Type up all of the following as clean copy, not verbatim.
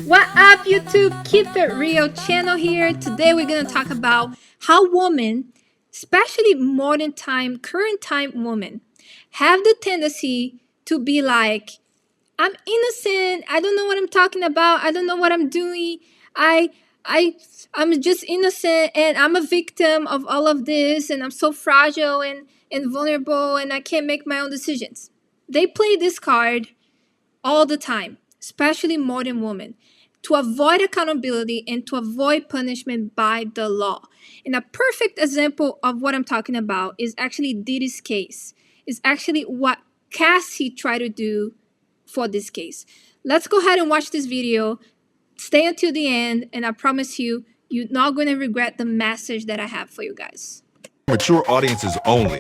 What up, YouTube? Keep it real channel here. Today we're gonna talk about how women, especially modern time, current time women, have the tendency to be like, I'm innocent. I don't know what I'm talking about. I don't know what I'm doing. I I I'm just innocent and I'm a victim of all of this and I'm so fragile and vulnerable and I can't make my own decisions. They play this card all the time, especially modern women, to avoid accountability and to avoid punishment by the law. And a perfect example of what I'm talking about is actually Diddy's case. Is actually what Cassie tried to do for this case. Let's go ahead and watch this video. Stay until the end, and I promise you, you're not going to regret the message that I have for you guys. Mature audiences only.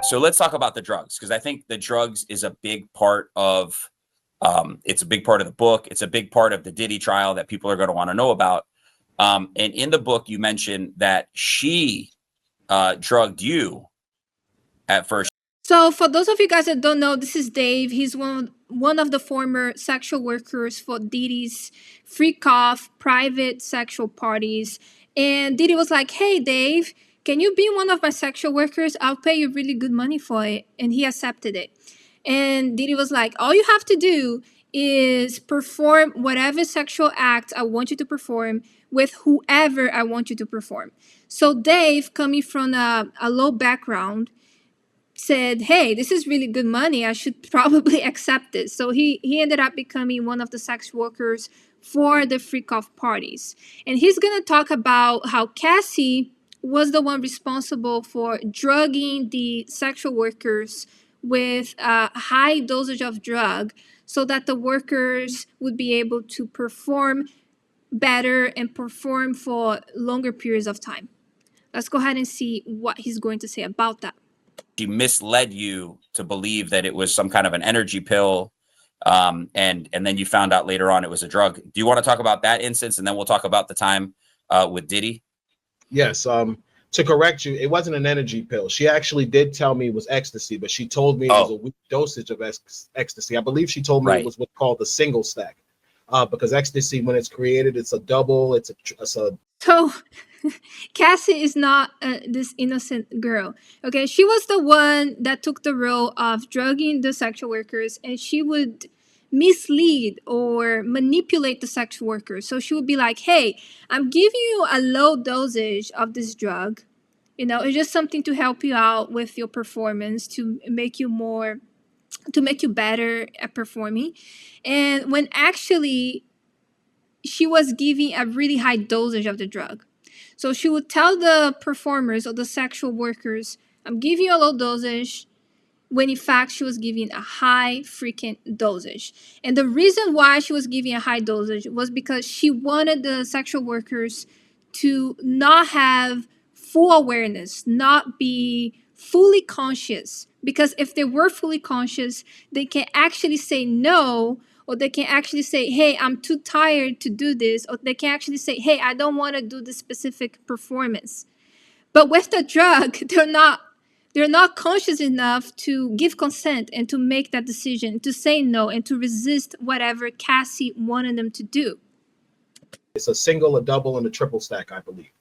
So let's talk about the drugs, because I think the drugs is a big part of it's a big part of the book. It's a big part of the Diddy trial that people are going to want to know about. And in the book, you mentioned that she drugged you at first. So for those of you guys that don't know, this is Dave. He's one of the former sexual workers for Diddy's freak off private sexual parties. And Diddy was like, "Hey Dave, can you be one of my sexual workers? I'll pay you really good money for it." And he accepted it. And Diddy was like, "All you have to do is perform whatever sexual act I want you to perform with whoever I want you to perform." So Dave, coming from a low background, said, "Hey, this is really good money. I should probably accept this." So he ended up becoming one of the sex workers for the freak off parties. And he's going to talk about how Cassie was the one responsible for drugging the sexual workers with a high dosage of drug so that the workers would be able to perform better and perform for longer periods of time. Let's go ahead and see what he's going to say about that. She misled you to believe that it was some kind of an energy pill. And then you found out later on it was a drug. Do you want to talk about that instance? And then we'll talk about the time with Diddy. Yes. To correct you, it wasn't an energy pill. She actually did tell me it was ecstasy, but she told me it was a weak dosage of ecstasy. I believe she told me it was what's called the single stack. Because ecstasy, when it's created, it's a double. It's a So Cassie is not this innocent girl. Okay, she was the one that took the role of drugging the sexual workers, and she would mislead or manipulate the sexual workers. So she would be like, "Hey, I'm giving you a low dosage of this drug. You know, it's just something to help you out with your performance, to make you better at performing." And when actually she was giving a really high dosage of the drug. So she would tell the performers or the sexual workers, "I'm giving you a low dosage," when in fact she was giving a high freaking dosage. And the reason why she was giving a high dosage was because she wanted the sexual workers to not have full awareness, not be fully conscious. Because if they were fully conscious, they can actually say no, or they can actually say, "Hey, I'm too tired to do this," or they can actually say, "Hey, I don't want to do this specific performance." But with the drug, they're not conscious enough to give consent and to make that decision, to say no, and to resist whatever Cassie wanted them to do. It's a single, a double, and a triple stack, I believe.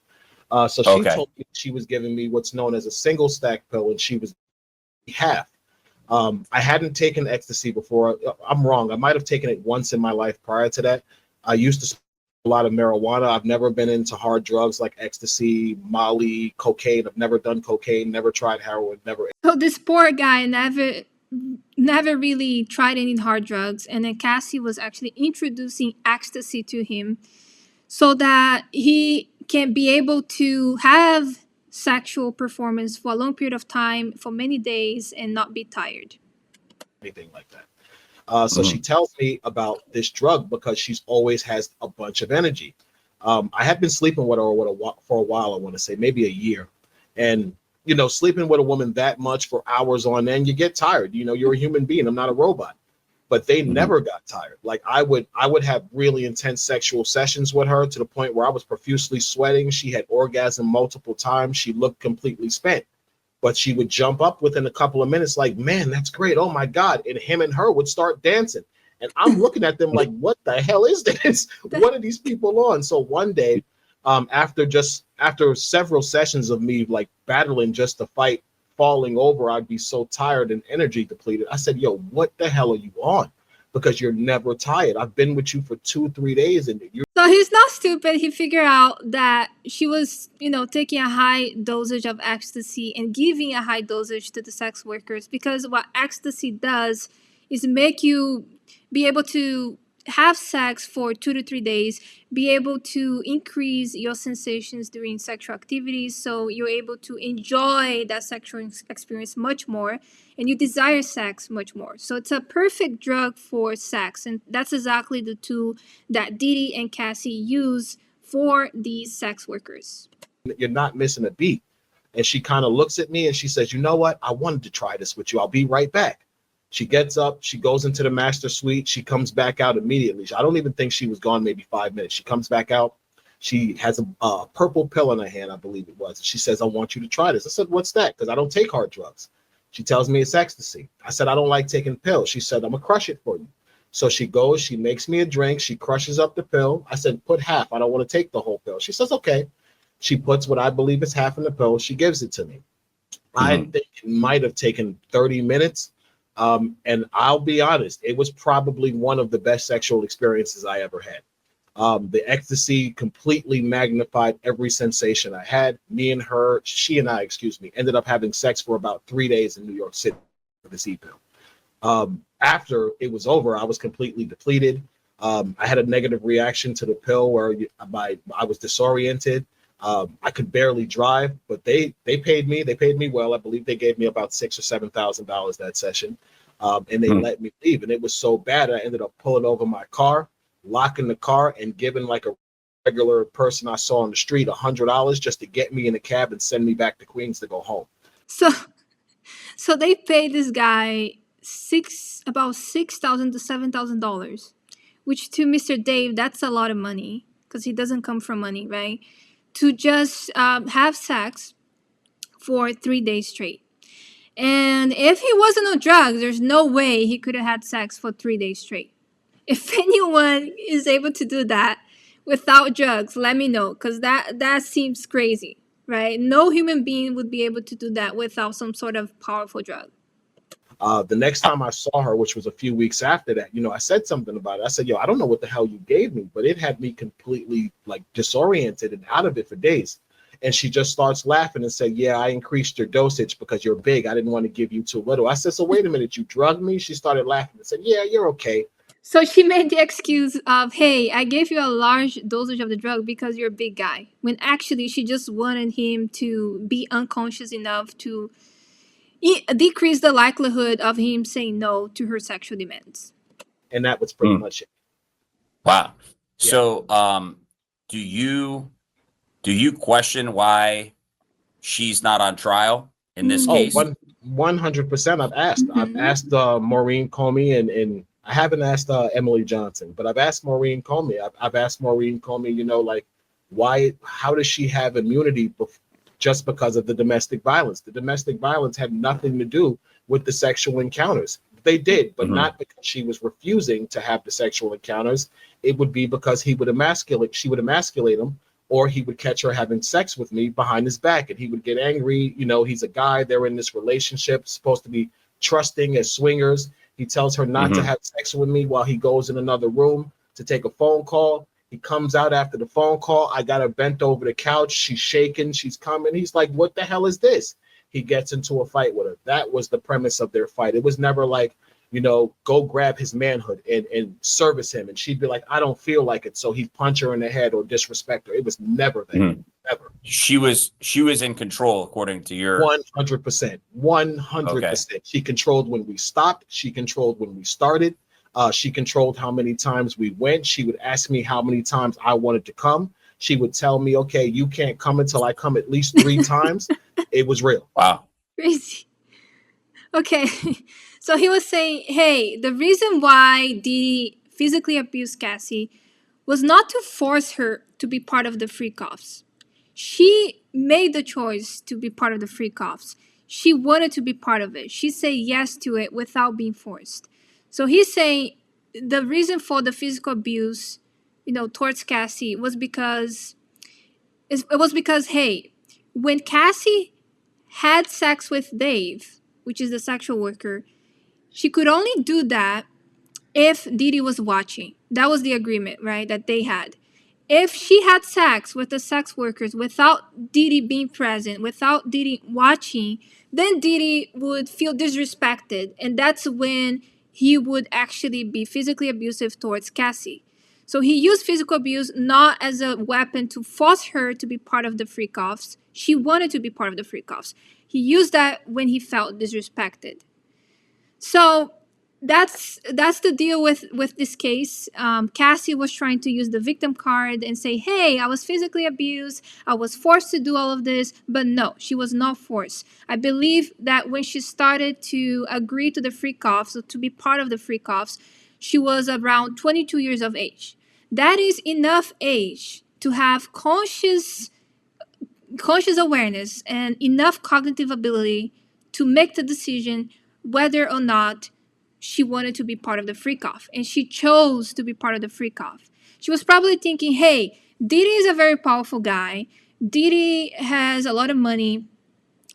So she told me she was giving me what's known as a single stack pill, and she was half. I hadn't taken ecstasy before. I'm wrong. I might have taken it once in my life prior to that. I used to smoke a lot of marijuana. I've never been into hard drugs like ecstasy, Molly, cocaine. I've never done cocaine, never tried heroin, never. So this poor guy never really tried any hard drugs. And then Cassie was actually introducing ecstasy to him so that he can be able to have sexual performance for a long period of time, for many days, and not be tired. Anything like that. So she tells me about this drug because she's always has a bunch of energy. I have been sleeping with her for a while, I want to say maybe a year. And, you know, sleeping with a woman that much for hours on end, you get tired. You know, you're a human being. I'm not a robot. But they never got tired. Like I would have really intense sexual sessions with her to the point where I was profusely sweating. She had orgasm multiple times. She looked completely spent, but she would jump up within a couple of minutes like, "Man, that's great. Oh my God." And him and her would start dancing. And I'm looking at them like, what the hell is this? What are these people on? So one day, after several sessions of me like battling just to fight, falling over, I'd be so tired and energy depleted. I said, yo, what the hell are you on? Because you're never tired. I've been with you for 2-3 days and you're So he's not stupid. He figured out that she was, taking a high dosage of ecstasy and giving a high dosage to the sex workers, because what ecstasy does is make you be able to have sex for 2 to 3 days, be able to increase your sensations during sexual activities, so you're able to enjoy that sexual experience much more, and you desire sex much more. So it's a perfect drug for sex, and that's exactly the tool that Didi and Cassie use for these sex workers. not missing a beat. And she kind of looks at me and she says, you know what? I wanted to try this with you. I'll be right back. She gets up, she goes into the master suite, she comes back out immediately. I don't even think she was gone maybe 5 minutes. She comes back out. She has a purple pill in her hand, I believe it was. She says, I want you to try this. I said, what's that? Because I don't take hard drugs. She tells me it's ecstasy. I said, I don't like taking pills. She said, I'm going to crush it for you. So she goes, she makes me a drink. She crushes up the pill. I said, put half. I don't want to take the whole pill. She says, okay. She puts what I believe is half in the pill. She gives it to me. I think it might have taken 30 minutes. And I'll be honest, it was probably one of the best sexual experiences I ever had. The ecstasy completely magnified every sensation I had. She and I, ended up having sex for about 3 days in New York City for this e-pill. After it was over, I was completely depleted. I had a negative reaction to the pill where I was disoriented. I could barely drive, but they paid me. They paid me well. I believe they gave me about $6,000 or $7,000 that session, and they let me leave. And it was so bad, I ended up pulling over my car, locking the car, and giving like a regular person I saw on the street $100 just to get me in a cab and send me back to Queens to go home. So they paid this guy about $6,000 to $7,000, which to Mr. Dave, that's a lot of money because he doesn't come from money, right? To just have sex for 3 days straight. And if he wasn't on drugs, there's no way he could have had sex for 3 days straight. If anyone is able to do that without drugs, let me know, because that seems crazy, right? No human being would be able to do that without some sort of powerful drug. The next time I saw her, which was a few weeks after that, I said something about it. I said, yo, I don't know what the hell you gave me, but it had me completely like disoriented and out of it for days. And she just starts laughing and said, yeah, I increased your dosage because you're big. I didn't want to give you too little. I said, so wait a minute, you drugged me? She started laughing and said, yeah, you're okay. So she made the excuse of, hey, I gave you a large dosage of the drug because you're a big guy. When actually she just wanted him to be unconscious enough to decrease the likelihood of him saying no to her sexual demands. And that was pretty much it. Wow. Yeah. So do you question why she's not on trial in this case? 100%. I've asked Maureen Comey and I haven't asked Emily Johnson, but I've asked Maureen Comey. I've asked Maureen Comey, how does she have immunity just because of the domestic violence? The domestic violence had nothing to do with the sexual encounters. They did, but not because she was refusing to have the sexual encounters. It would be because she would emasculate him, or he would catch her having sex with me behind his back and he would get angry. He's a guy, they're in this relationship, supposed to be trusting as swingers. He tells her not to have sex with me while he goes in another room to take a phone call. He comes out after the phone call. I got her bent over the couch. She's shaking. She's coming. He's like, what the hell is this? He gets into a fight with her. That was the premise of their fight. It was never like, go grab his manhood and service him. And she'd be like, I don't feel like it. So he'd punch her in the head or disrespect her. It was never that. Never. She was in control, according to your 100%. 100%. Okay. She controlled when we stopped. She controlled when we started. She controlled how many times we went. She would ask me how many times I wanted to come. She would tell me, okay, you can't come until I come at least 3 times. It was real. Wow. Crazy. Okay. So he was saying, hey, the reason why Didi physically abused Cassie was not to force her to be part of the freak-offs. She made the choice to be part of the freak-offs. She wanted to be part of it. She said yes to it without being forced. So he's saying the reason for the physical abuse, towards Cassie was because hey, when Cassie had sex with Dave, which is the sexual worker, she could only do that if Didi was watching. That was the agreement, right? That they had. If she had sex with the sex workers without Didi being present, without Didi watching, then Didi would feel disrespected. And that's when he would actually be physically abusive towards Cassie. So he used physical abuse not as a weapon to force her to be part of the freak offs. She wanted to be part of the freak offs. He used that when he felt disrespected. So that's the deal with this case. Cassie was trying to use the victim card and say, hey, I was physically abused, I was forced to do all of this. But no, she was not forced. I believe that when she started to agree to the freak offs, so to be part of the freak offs, she was around 22 years of age. That is enough age to have conscious awareness and enough cognitive ability to make the decision whether or not she wanted to be part of the freak off. And she chose to be part of the freak off. She was probably thinking, hey, Didi is a very powerful guy. Didi has a lot of money.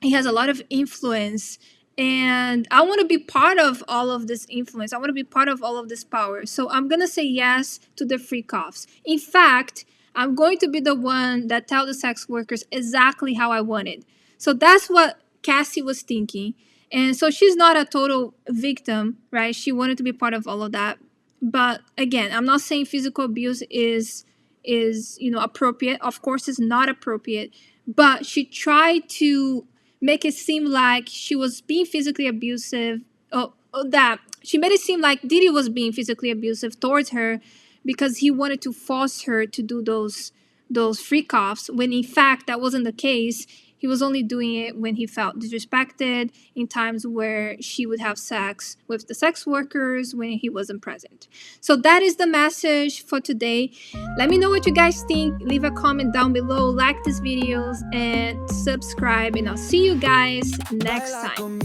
He has a lot of influence. And I want to be part of all of this influence. I want to be part of all of this power. So I'm going to say yes to the freak offs. In fact, I'm going to be the one that tell the sex workers exactly how I want it. So that's what Cassie was thinking. And so she's not a total victim, right? She wanted to be part of all of that. But again, I'm not saying physical abuse is appropriate. Of course, it's not appropriate. But she tried to make it seem like she was being physically abusive. That she made it seem like Didi was being physically abusive towards her because he wanted to force her to do those freak offs, when in fact that wasn't the case. He was only doing it when he felt disrespected, in times where she would have sex with the sex workers when he wasn't present. So that is the message for today. Let me know what you guys think. Leave a comment down below, like these videos, and subscribe. And I'll see you guys next time.